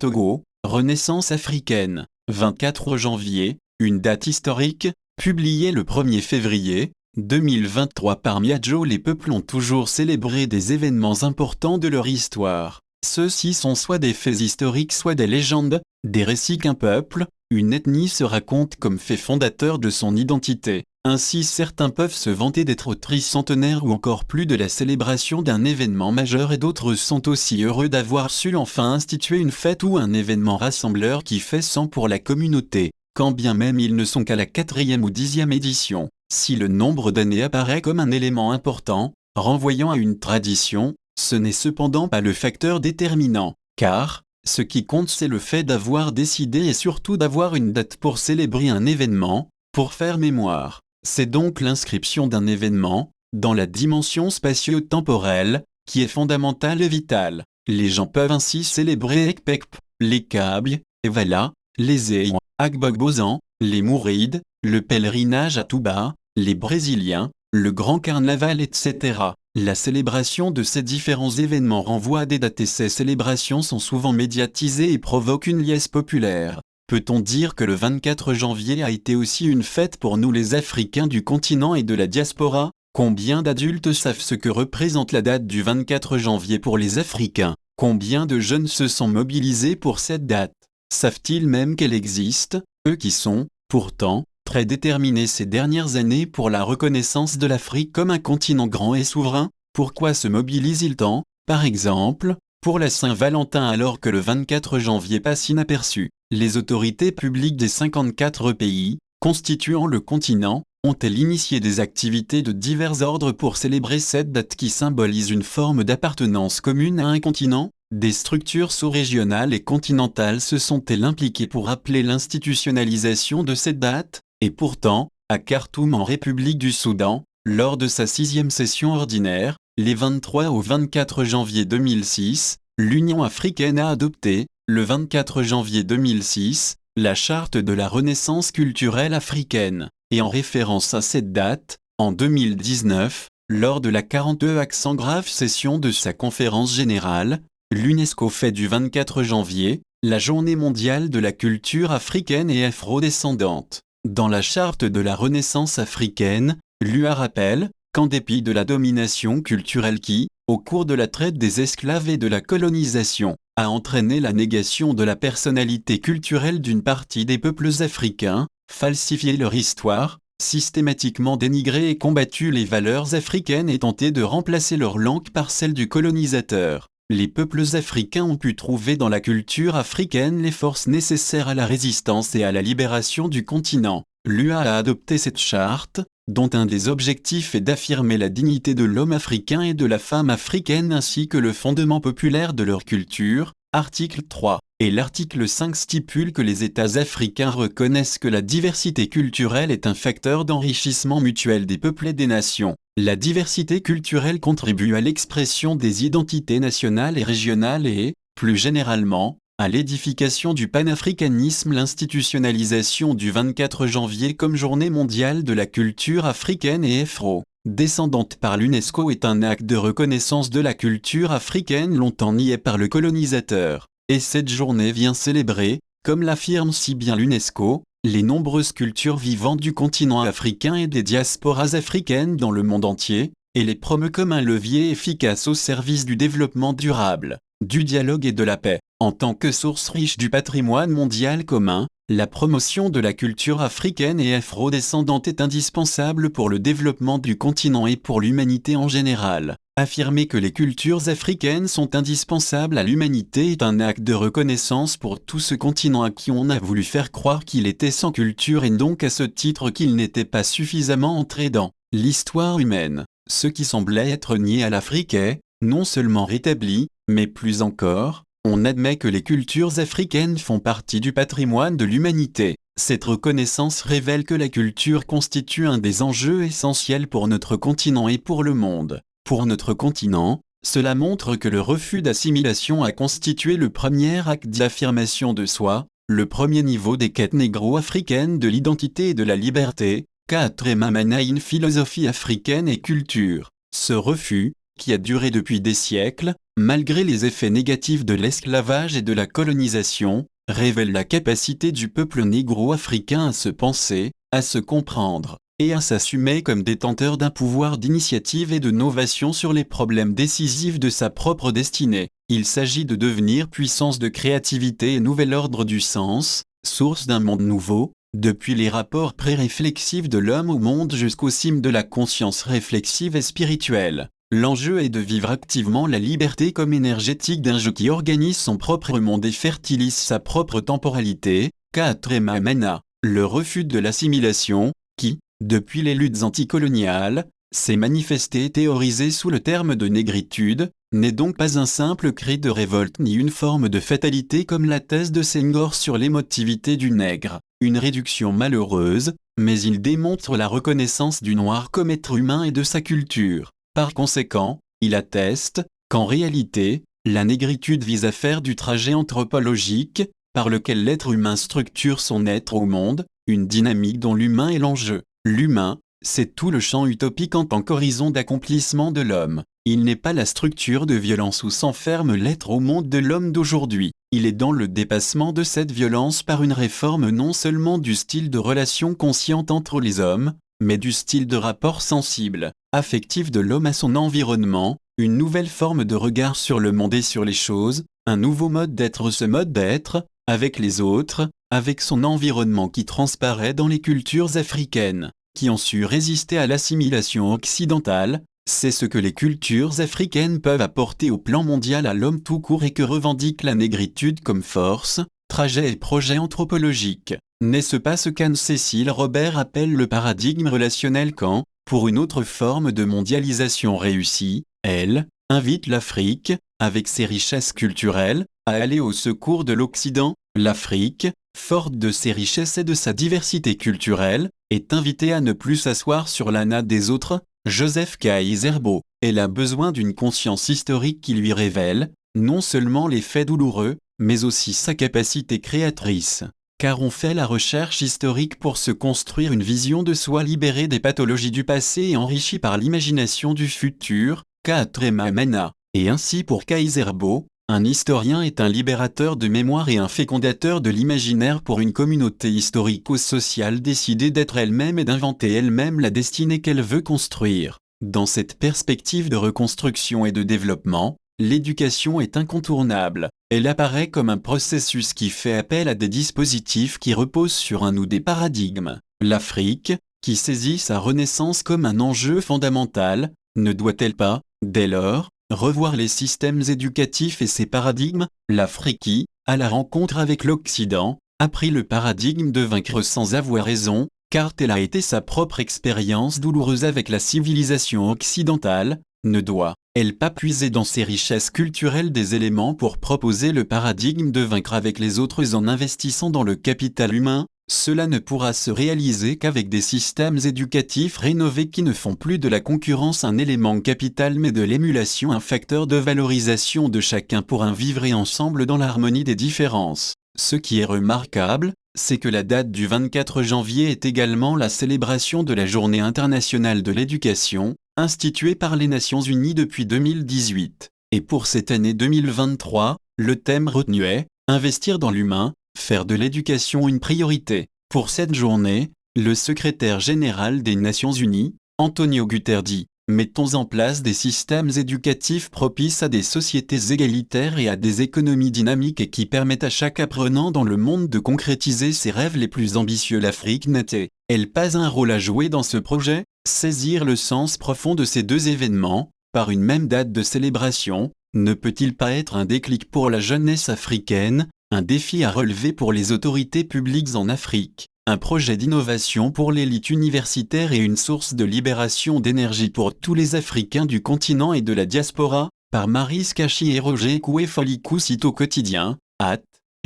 Togo, Renaissance africaine, 24 janvier, une date historique, publiée le 1er février 2023 par Miadjo. Les peuples ont toujours célébré des événements importants de leur histoire. Ceux-ci sont soit des faits historiques, soit des légendes, des récits qu'un peuple, une ethnie se raconte comme fait fondateur de son identité. Ainsi, certains peuvent se vanter d'être tricentenaires ou encore plus de la célébration d'un événement majeur, et d'autres sont aussi heureux d'avoir su enfin instituer une fête ou un événement rassembleur qui fait sang pour la communauté, quand bien même ils ne sont qu'à la 4e ou 10e édition. Si le nombre d'années apparaît comme un élément important, renvoyant à une tradition, ce n'est cependant pas le facteur déterminant, car ce qui compte, c'est le fait d'avoir décidé et surtout d'avoir une date pour célébrer un événement, pour faire mémoire. C'est donc l'inscription d'un événement, dans la dimension spatio-temporelle, qui est fondamentale et vitale. Les gens peuvent ainsi célébrer Ekpekp, les Kabyles, Evala, les Eyi, Agbogbozan, les Mourides, le pèlerinage à Touba, les Brésiliens, le grand carnaval, etc. La célébration de ces différents événements renvoie à des dates, et ces célébrations sont souvent médiatisées et provoquent une liesse populaire. Peut-on dire que le 24 janvier a été aussi une fête pour nous les Africains du continent et de la diaspora? Combien d'adultes savent ce que représente la date du 24 janvier pour les Africains? Combien de jeunes se sont mobilisés pour cette date? Savent-ils même qu'elle existe, eux qui sont, pourtant, très déterminés ces dernières années pour la reconnaissance de l'Afrique comme un continent grand et souverain? Pourquoi se mobilisent-ils tant, par exemple, pour la Saint-Valentin alors que le 24 janvier passe inaperçu? Les autorités publiques des 54 pays, constituant le continent, ont-elles initié des activités de divers ordres pour célébrer cette date qui symbolise une forme d'appartenance commune à un continent? Des structures sous-régionales et continentales se sont-elles impliquées pour rappeler l'institutionnalisation de cette date? Et pourtant, à Khartoum en République du Soudan, lors de sa 6e session ordinaire, les 23 au 24 janvier 2006, l'Union africaine a adopté, le 24 janvier 2006, la charte de la Renaissance culturelle africaine. Et en référence à cette date, en 2019, lors de la 40e accent grave session de sa conférence générale, l'UNESCO fait du 24 janvier, la Journée mondiale de la culture africaine et afro-descendante. Dans la charte de la Renaissance africaine, l'UA rappelle qu'en dépit de la domination culturelle qui, au cours de la traite des esclaves et de la colonisation, a entraîné la négation de la personnalité culturelle d'une partie des peuples africains, falsifié leur histoire, systématiquement dénigré et combattu les valeurs africaines et tenté de remplacer leur langue par celle du colonisateur, les peuples africains ont pu trouver dans la culture africaine les forces nécessaires à la résistance et à la libération du continent. L'UA a adopté cette charte, dont un des objectifs est d'affirmer la dignité de l'homme africain et de la femme africaine ainsi que le fondement populaire de leur culture, article 3. Et l'article 5 stipule que les États africains reconnaissent que la diversité culturelle est un facteur d'enrichissement mutuel des peuples et des nations. La diversité culturelle contribue à l'expression des identités nationales et régionales et, plus généralement, à l'édification du panafricanisme. L'institutionnalisation du 24 janvier comme journée mondiale de la culture africaine et afro-descendante par l'UNESCO est un acte de reconnaissance de la culture africaine longtemps niée par le colonisateur. Et cette journée vient célébrer, comme l'affirme si bien l'UNESCO, les nombreuses cultures vivantes du continent africain et des diasporas africaines dans le monde entier, et les promeut comme un levier efficace au service du développement durable, du dialogue et de la paix. En tant que source riche du patrimoine mondial commun, la promotion de la culture africaine et afro-descendante est indispensable pour le développement du continent et pour l'humanité en général. Affirmer que les cultures africaines sont indispensables à l'humanité est un acte de reconnaissance pour tout ce continent à qui on a voulu faire croire qu'il était sans culture et donc à ce titre qu'il n'était pas suffisamment entré dans l'histoire humaine. Ce qui semblait être nié à l'Afrique est, non seulement rétabli, mais plus encore, on admet que les cultures africaines font partie du patrimoine de l'humanité. Cette reconnaissance révèle que la culture constitue un des enjeux essentiels pour notre continent et pour le monde. Pour notre continent, cela montre que le refus d'assimilation a constitué le premier acte d'affirmation de soi, le premier niveau des quêtes négro-africaines de l'identité et de la liberté, Katremamana in philosophie africaine et culture. Ce refus, qui a duré depuis des siècles, malgré les effets négatifs de l'esclavage et de la colonisation, révèle la capacité du peuple négro-africain à se penser, à se comprendre, et à s'assumer comme détenteur d'un pouvoir d'initiative et de novation sur les problèmes décisifs de sa propre destinée. Il s'agit de devenir puissance de créativité et nouvel ordre du sens, source d'un monde nouveau, depuis les rapports pré-réflexifs de l'homme au monde jusqu'aux cimes de la conscience réflexive et spirituelle. L'enjeu est de vivre activement la liberté comme énergétique d'un jeu qui organise son propre monde et fertilise sa propre temporalité, Kaatrema Mana, le refus de l'assimilation, qui, depuis les luttes anticoloniales, s'est manifesté et théorisé sous le terme de négritude, n'est donc pas un simple cri de révolte ni une forme de fatalité comme la thèse de Senghor sur l'émotivité du nègre, une réduction malheureuse, mais il démontre la reconnaissance du noir comme être humain et de sa culture. Par conséquent, il atteste qu'en réalité, la négritude vise à faire du trajet anthropologique, par lequel l'être humain structure son être au monde, une dynamique dont l'humain est l'enjeu. L'humain, c'est tout le champ utopique en tant qu'horizon d'accomplissement de l'homme. Il n'est pas la structure de violence où s'enferme l'être au monde de l'homme d'aujourd'hui. Il est dans le dépassement de cette violence par une réforme non seulement du style de relation consciente entre les hommes, mais du style de rapport sensible, affectif de l'homme à son environnement, une nouvelle forme de regard sur le monde et sur les choses, un nouveau mode d'être, ce mode d'être, avec les autres, avec son environnement qui transparaît dans les cultures africaines, qui ont su résister à l'assimilation occidentale. C'est ce que les cultures africaines peuvent apporter au plan mondial à l'homme tout court et que revendique la négritude comme force, trajet et projet anthropologique. N'est-ce pas ce qu'Anne-Cécile Robert appelle le paradigme relationnel quand, pour une autre forme de mondialisation réussie, elle invite l'Afrique, avec ses richesses culturelles, à aller au secours de l'Occident? L'Afrique, forte de ses richesses et de sa diversité culturelle, est invitée à ne plus s'asseoir sur la natte des autres. Joseph Kayserbo, elle a besoin d'une conscience historique qui lui révèle, non seulement les faits douloureux, mais aussi sa capacité créatrice. Car on fait la recherche historique pour se construire une vision de soi libérée des pathologies du passé et enrichie par l'imagination du futur, Kaatrema Mana. Et ainsi pour Kayserbo, un historien est un libérateur de mémoire et un fécondateur de l'imaginaire pour une communauté historico-sociale décidée d'être elle-même et d'inventer elle-même la destinée qu'elle veut construire. Dans cette perspective de reconstruction et de développement, l'éducation est incontournable. Elle apparaît comme un processus qui fait appel à des dispositifs qui reposent sur un ou des paradigmes. L'Afrique, qui saisit sa renaissance comme un enjeu fondamental, ne doit-elle pas, dès lors, revoir les systèmes éducatifs et ses paradigmes? L'Afrique qui, à la rencontre avec l'Occident, a pris le paradigme de vaincre sans avoir raison, car telle a été sa propre expérience douloureuse avec la civilisation occidentale, ne doit-elle pas puiser dans ses richesses culturelles des éléments pour proposer le paradigme de vaincre avec les autres en investissant dans le capital humain? Cela ne pourra se réaliser qu'avec des systèmes éducatifs rénovés qui ne font plus de la concurrence un élément capital mais de l'émulation un facteur de valorisation de chacun pour un vivre ensemble dans l'harmonie des différences. Ce qui est remarquable, c'est que la date du 24 janvier est également la célébration de la Journée internationale de l'éducation, instituée par les Nations Unies depuis 2018. Et pour cette année 2023, le thème retenu est « Investir dans l'humain ». Faire de l'éducation une priorité. Pour cette journée, le secrétaire général des Nations Unies, Antonio Guterres dit « Mettons en place des systèmes éducatifs propices à des sociétés égalitaires et à des économies dynamiques et qui permettent à chaque apprenant dans le monde de concrétiser ses rêves les plus ambitieux. » L'Afrique n'a-t-elle pas un rôle à jouer dans ce projet? Saisir le sens profond de ces deux événements, par une même date de célébration, ne peut-il pas être un déclic pour la jeunesse africaine? Un défi à relever pour les autorités publiques en Afrique, un projet d'innovation pour l'élite universitaire et une source de libération d'énergie pour tous les Africains du continent et de la diaspora, par Maryse Kachi et Roger Kouefalikou site au quotidien,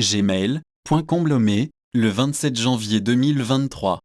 @gmail.com le 27 janvier 2023.